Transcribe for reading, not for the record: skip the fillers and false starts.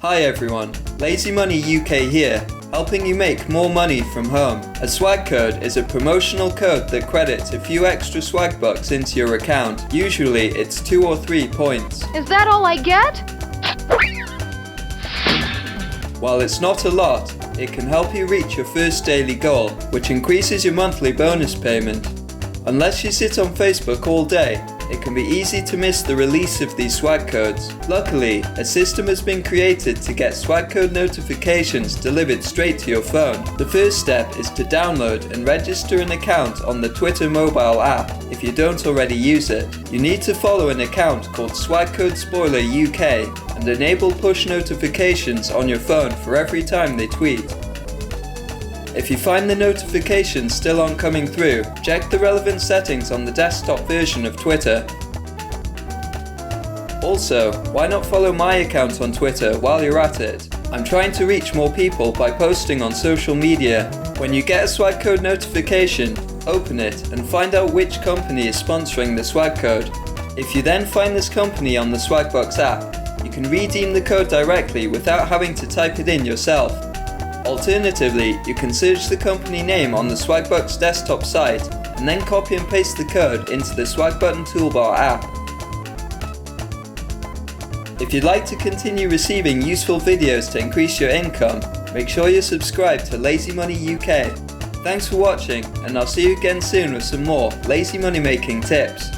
Hi everyone, Lazy Money UK here, helping you make more money from home. A swag code is a promotional code that credits a few extra Swagbucks into your account. Usually it's 2 or 3 points. Is that all I get? While it's not a lot, it can help you reach your first daily goal, which increases your monthly bonus payment. Unless you sit on Facebook all day, it can be easy to miss the release of these swag codes. Luckily, a system has been created to get swag code notifications delivered straight to your phone. The first step is to download and register an account on the Twitter mobile app if you don't already use it. You need to follow an account called Swag Code Spoiler UK and enable push notifications on your phone for every time they tweet. If you find the notifications still aren't coming through, check the relevant settings on the desktop version of Twitter. Also, why not follow my account on Twitter while you're at it? I'm trying to reach more people by posting on social media. When you get a swag code notification, open it and find out which company is sponsoring the swag code. If you then find this company on the Swagbucks app, you can redeem the code directly without having to type it in yourself. Alternatively, you can search the company name on the Swagbucks desktop site and then copy and paste the code into the Swag Button toolbar app. If you'd like to continue receiving useful videos to increase your income, make sure you're subscribed to Lazy Money UK. Thanks for watching, and I'll see you again soon with some more lazy money making tips.